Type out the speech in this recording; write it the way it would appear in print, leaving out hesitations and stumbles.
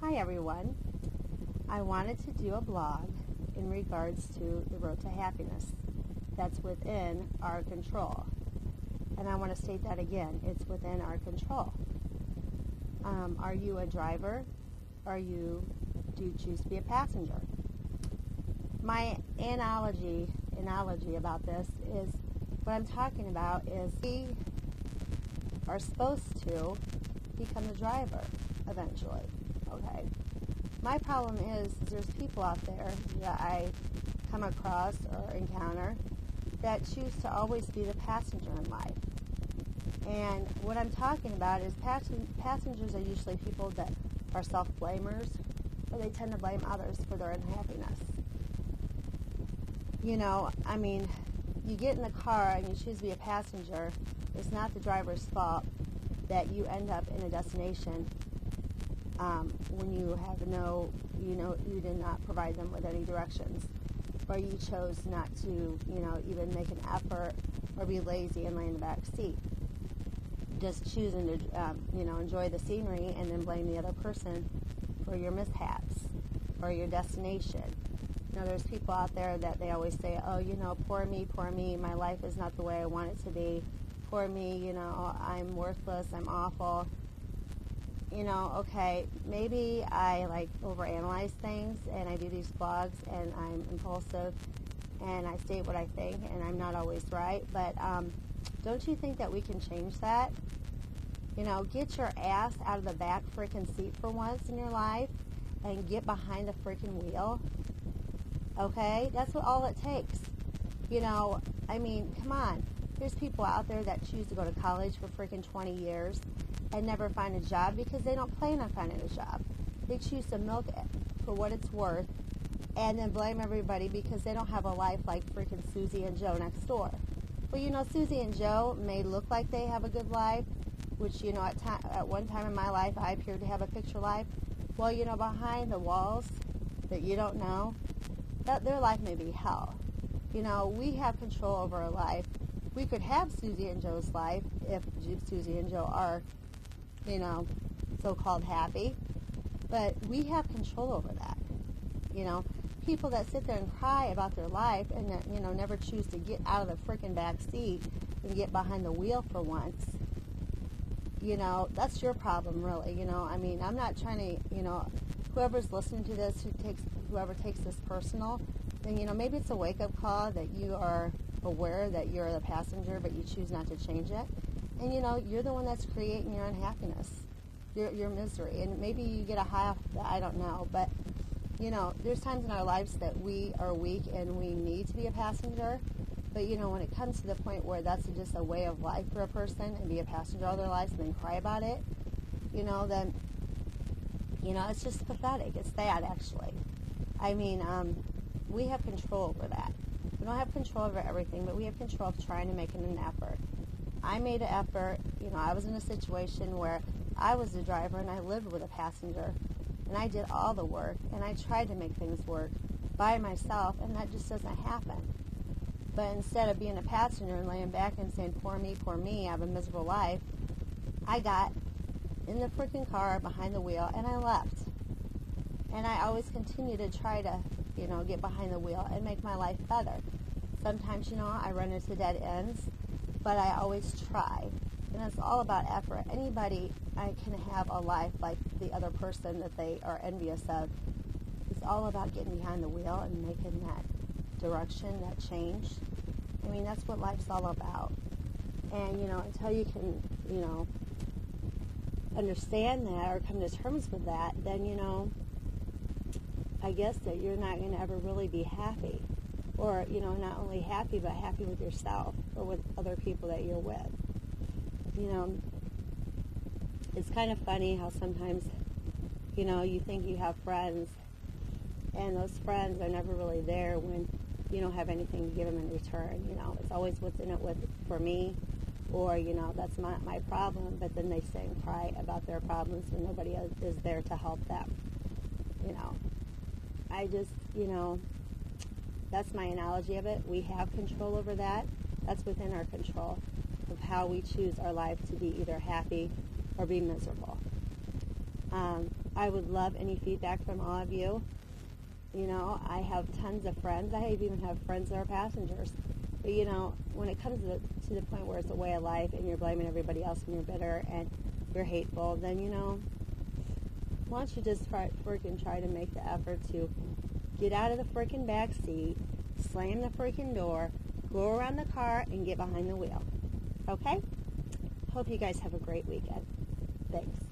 Hi everyone. I wanted to do a blog in regards to the road to happiness that's within our control. And I want to state that again. It's within our control. Are you a driver? Do you choose to be a passenger? My analogy about this is what I'm talking about is we are supposed to become the driver eventually. Okay. My problem is there's people out there that I come across or encounter that choose to always be the passenger in life. And what I'm talking about is passengers are usually people that are self-blamers, or they tend to blame others for their unhappiness. You get in the car and you choose to be a passenger. It's not the driver's fault that you end up in a destination when you have you did not provide them with any directions, or you chose not to, even make an effort or be lazy and lay in the back seat. Just choosing to, enjoy the scenery and then blame the other person for your mishaps or your destination. There's people out there that they always say, oh, poor me, my life is not the way I want it to be. Poor me, I'm worthless, I'm awful. Okay, maybe I overanalyze things and I do these blogs and I'm impulsive and I state what I think and I'm not always right, but don't you think that we can change that? Get your ass out of the back freaking seat for once in your life and get behind the freaking wheel. Okay? That's all it takes. Come on. There's people out there that choose to go to college for freaking 20 years and never find a job because they don't plan on finding a job. They choose to milk it for what it's worth and then blame everybody because they don't have a life like freaking Susie and Joe next door. Well, Susie and Joe may look like they have a good life, which, at one time in my life I appeared to have a picture life. Well, behind the walls that you don't know, that their life may be hell. We have control over our life. We could have Susie and Joe's life if Susie and Joe are, so-called happy. But we have control over that. People that sit there and cry about their life and that, never choose to get out of the freaking back seat and get behind the wheel for once, that's your problem, really. I'm not trying to, whoever's listening to this, whoever takes this personal, then, maybe it's a wake-up call that you are aware that you're the passenger, but you choose not to change it. And, you're the one that's creating your unhappiness, your misery. And maybe you get a high off that, I don't know. But, there's times in our lives that we are weak and we need to be a passenger. But, when it comes to the point where that's just a way of life for a person and be a passenger all their lives and then cry about it, then, it's just pathetic. It's sad, actually. We have control over that. We don't have control over everything, but we have control of trying to make an effort. I made an effort. I was in a situation where I was the driver and I lived with a passenger, and I did all the work, and I tried to make things work by myself, and that just doesn't happen. But instead of being a passenger and laying back and saying, poor me, I have a miserable life, I got in the freaking car behind the wheel and I left. And I always continue to try to, get behind the wheel and make my life better. Sometimes, I run into dead ends, but I always try. And it's all about effort. Anybody can have a life like the other person that they are envious of. It's all about getting behind the wheel and making that direction, that change. That's what life's all about. And, until you can, understand that or come to terms with that, then, I guess that you're not going to ever really be happy. Or, not only happy, but happy with yourself or with other people that you're with. It's kind of funny how sometimes, you think you have friends, and those friends are never really there when you don't have anything to give them in return. It's always what's in it for me, or, that's my problem, but then they sit and cry about their problems when nobody is there to help them. I just, that's my analogy of it. We have control over that. That's within our control of how we choose our life to be either happy or be miserable. I would love any feedback from all of you. You know, I have tons of friends. I even have friends that are passengers. But, you know, when it comes to the point where it's a way of life and you're blaming everybody else and you're bitter and you're hateful, then, you know, why don't you just freaking try to make the effort to get out of the freaking back seat, slam the freaking door, go around the car, and get behind the wheel. Okay? Hope you guys have a great weekend. Thanks.